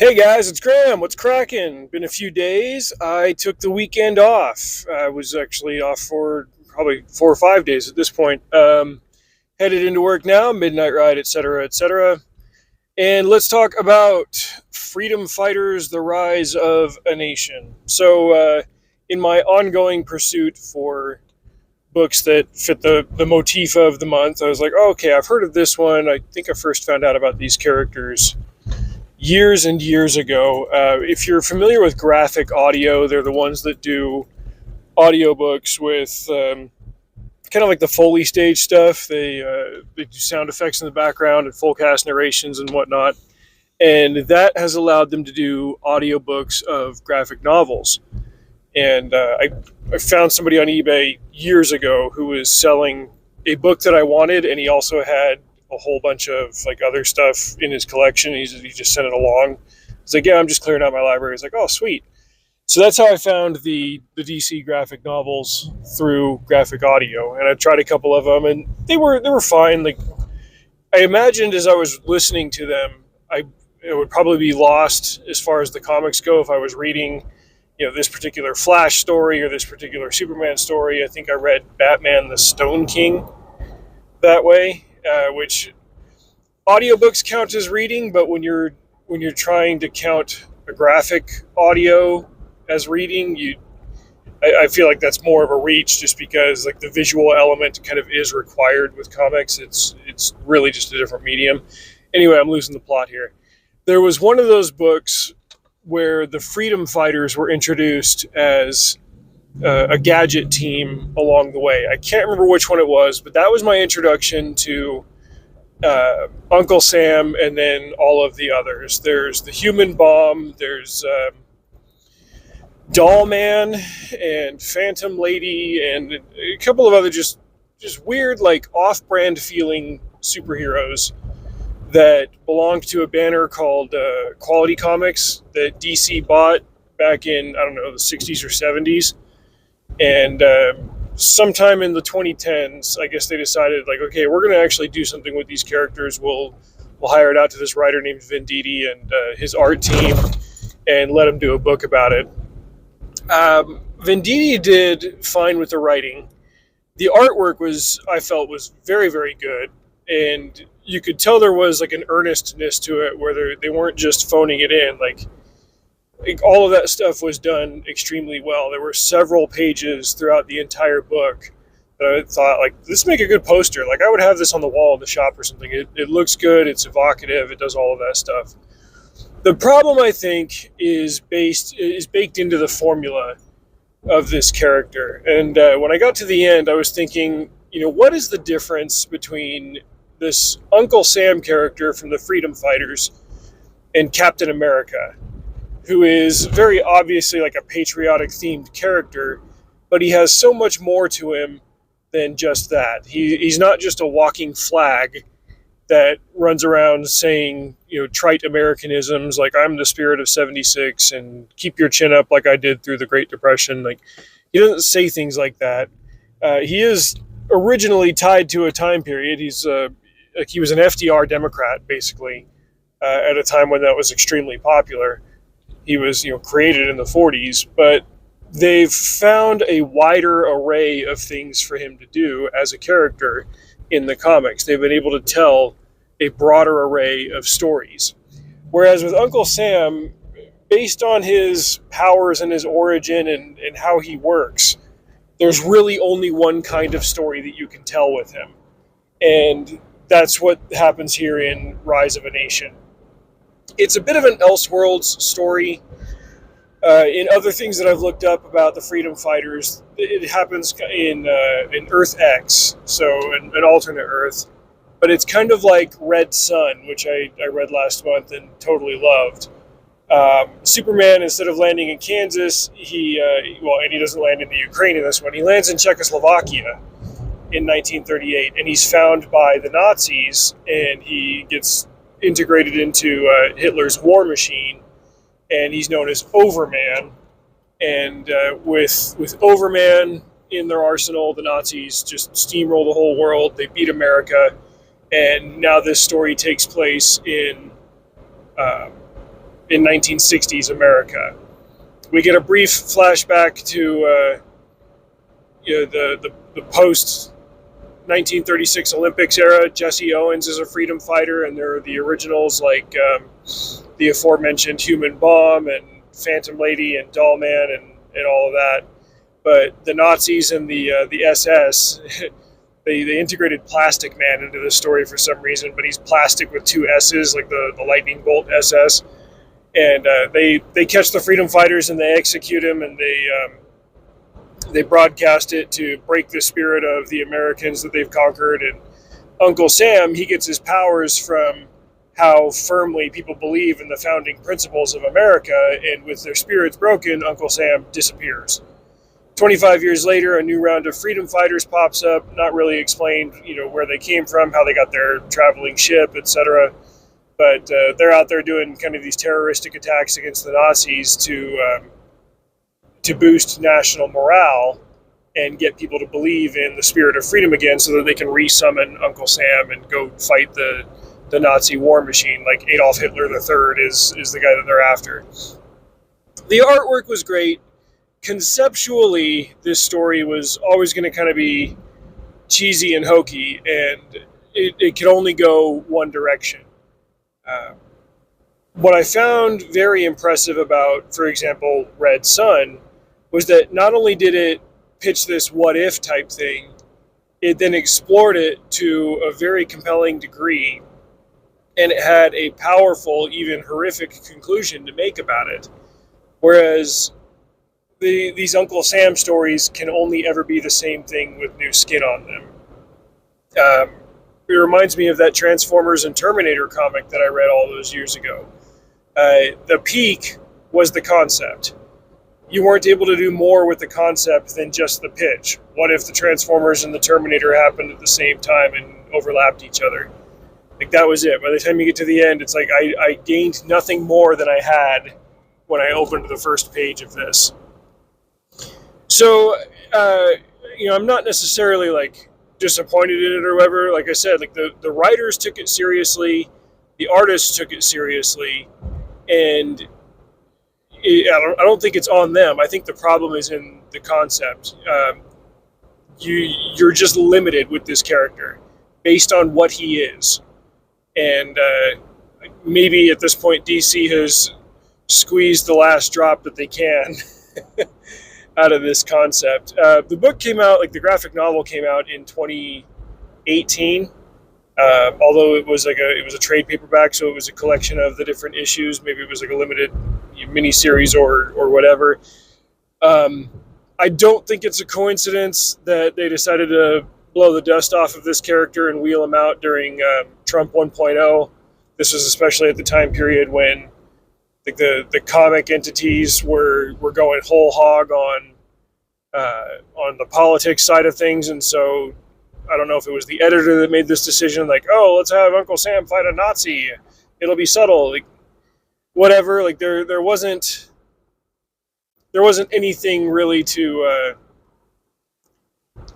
Hey guys, it's Graham. What's cracking? Been a few days. I took the weekend off. I was actually off for probably 4 or 5 days at this point. Headed into work now, midnight ride, etc., etc. And let's talk about freedom fighters: the rise of a nation. In my ongoing pursuit for books that fit the motif of the month, I was like, oh, okay, I've heard of this one. I think I first found out about these characters years and years ago. If you're familiar with graphic audio, they're the ones that do audiobooks with kind of like the Foley stage stuff. They do sound effects in the background and full cast narrations and whatnot. And that has allowed them to do audiobooks of graphic novels. And I found somebody on eBay years ago who was selling a book that I wanted, and he also had a whole bunch of like other stuff in his collection. He just sent it along. It's like, yeah, I'm just clearing out my library. It's like, oh, sweet. So that's how I found the DC graphic novels, through graphic audio, and I tried a couple of them, and they were fine. Like, I imagined as I was listening to them, it would probably be lost as far as the comics go if I was reading, this particular Flash story or this particular Superman story. I think I read Batman the Stone King that way, which audiobooks count as reading, but when you're trying to count a graphic audio as reading, I feel like that's more of a reach, just because like the visual element kind of is required with comics. It's really just a different medium. Anyway, I'm losing the plot here. There was one of those books where the freedom fighters were introduced as a gadget team along the way. I can't remember which one it was, but that was my introduction to Uncle Sam, and then all of the others. There's the Human Bomb. There's Doll Man and Phantom Lady, and a couple of other just weird, like off-brand feeling superheroes that belonged to a banner called Quality Comics that DC bought back in, I don't know, the 60s or 70s. And sometime in the 2010s, I guess they decided, like, okay, we're going to actually do something with these characters. We'll hire it out to this writer named Venditti and his art team, and let him do a book about it. Venditti did fine with the writing. The artwork I felt was very, very good, and you could tell there was like an earnestness to it, where they weren't just phoning it in. Like all of that stuff was done extremely well. There were several pages throughout the entire book that I thought, like, this would make a good poster. Like, I would have this on the wall in the shop or something. It looks good. It's evocative. It does all of that stuff. The problem, I think, is baked into the formula of this character. And when I got to the end, I was thinking, what is the difference between this Uncle Sam character from the Freedom Fighters and Captain America, who is very obviously like a patriotic themed character, but he has so much more to him than just that. He's not just a walking flag that runs around saying, trite Americanisms like I'm the spirit of 76 and keep your chin up like I did through the Great Depression. Like, he doesn't say things like that. He is originally tied to a time period. He was an FDR Democrat, basically, at a time when that was extremely popular. He was, created in the 40s, but they've found a wider array of things for him to do as a character in the comics. They've been able to tell a broader array of stories. Whereas with Uncle Sam, based on his powers and his origin and how he works, there's really only one kind of story that you can tell with him. And that's what happens here in Rise of a Nation. It's a bit of an Elseworlds story. In other things that I've looked up about the Freedom Fighters, it happens in Earth X, so an alternate Earth. But it's kind of like Red Sun, which I read last month and totally loved. Superman, instead of landing in Kansas, and he doesn't land in the Ukraine in this one, he lands in Czechoslovakia in 1938, and he's found by the Nazis, and he gets integrated into Hitler's war machine, and he's known as Overman. And with Overman in their arsenal, the Nazis just steamroll the whole world. They beat America, and now this story takes place in in 1960s America. We get a brief flashback to the post 1936 Olympics era. Jesse Owens is a freedom fighter, and there are the originals like the aforementioned Human Bomb and Phantom Lady and Doll Man and all of that. But the Nazis and the SS, they integrated Plastic Man into the story for some reason, but he's plastic with two S's, like the Lightning Bolt SS. And they catch the freedom fighters and they execute him, and they broadcast it to break the spirit of the Americans that they've conquered. And Uncle Sam, he gets his powers from how firmly people believe in the founding principles of America, and with their spirits broken, Uncle Sam disappears. 25 years later, a new round of freedom fighters pops up, not really explained, where they came from, how they got their traveling ship, etc. But they're out there doing kind of these terroristic attacks against the Nazis to boost national morale and get people to believe in the spirit of freedom again, so that they can re-summon Uncle Sam and go fight the Nazi war machine. Like Adolf Hitler III is the guy that they're after. The artwork was great. Conceptually, this story was always going to kind of be cheesy and hokey, and it could only go one direction. What I found very impressive about, for example, Red Sun, was that not only did it pitch this what-if type thing, it then explored it to a very compelling degree, and it had a powerful, even horrific conclusion to make about it. Whereas these Uncle Sam stories can only ever be the same thing with new skin on them. It reminds me of that Transformers and Terminator comic that I read all those years ago. The peak was the concept. You weren't able to do more with the concept than just the pitch. What if the Transformers and the Terminator happened at the same time and overlapped each other? Like, that was it. By the time you get to the end, it's like I gained nothing more than I had when I opened the first page of this. So, I'm not necessarily like disappointed in it or whatever. Like I said, like the writers took it seriously, the artists took it seriously, and I don't think it's on them. I think the problem is in the concept. You're just limited with this character based on what he is, and maybe at this point DC has squeezed the last drop that they can out of this concept. The book came out, like the graphic novel came out in 2018, although it was a trade paperback, so it was a collection of the different issues. Maybe it was like a limited miniseries or whatever. I don't think it's a coincidence that they decided to blow the dust off of this character and wheel him out during Trump 1.0. This was especially at the time period when the comic entities were going whole hog on the politics side of things, and so I don't know if it was the editor that made this decision, like, oh, let's have Uncle Sam fight a Nazi. It'll be subtle, like whatever. Like there wasn't anything really to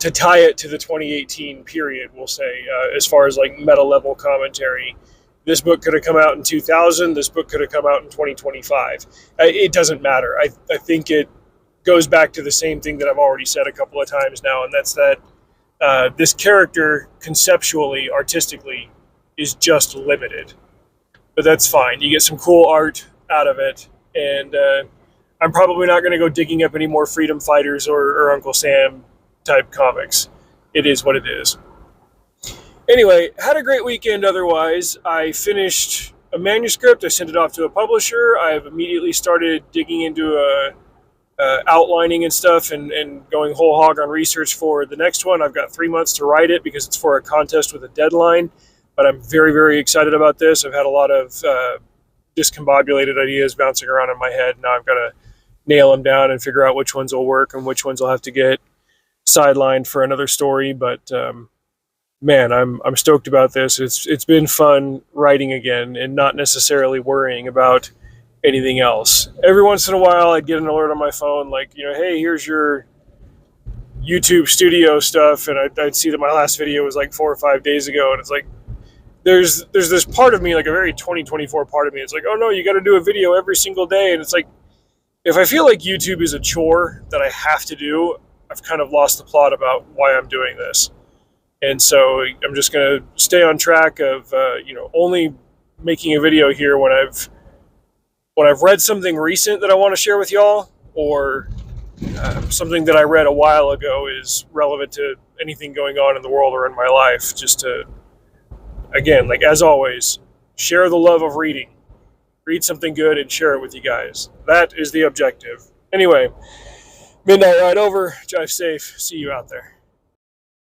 tie it to the 2018 period. We'll say as far as like meta level commentary. This book could have come out in 2000. This book could have come out in 2025. It doesn't matter. I think it goes back to the same thing that I've already said a couple of times now, and that's that this character, conceptually, artistically, is just limited. But that's fine. You get some cool art out of it, and I'm probably not going to go digging up any more Freedom Fighters or Uncle Sam type comics. It is what it is. Anyway, had a great weekend otherwise. I finished a manuscript. I sent it off to a publisher. I've immediately started digging into outlining and stuff and going whole hog on research for the next one. I've got 3 months to write it because it's for a contest with a deadline. But I'm very, very excited about this. I've had a lot of discombobulated ideas bouncing around in my head. Now I've got to nail them down and figure out which ones will work and which ones will have to get sidelined for another story. But man, I'm stoked about this. It's been fun writing again and not necessarily worrying about anything else. Every once in a while, I'd get an alert on my phone like, hey, here's your YouTube studio stuff, and I'd see that my last video was like 4 or 5 days ago, and it's like, there's this part of me, like a very 2024 part of me. It's like, oh no, you got to do a video every single day, and it's like, if I feel like YouTube is a chore that I have to do, I've kind of lost the plot about why I'm doing this. And so I'm just going to stay on track of, only making a video here when I've read something recent that I want to share with y'all, or something that I read a while ago is relevant to anything going on in the world or in my life. Just to, again, like as always, share the love of reading. Read something good and share it with you guys. That is the objective. Anyway, midnight ride over. Drive safe. See you out there.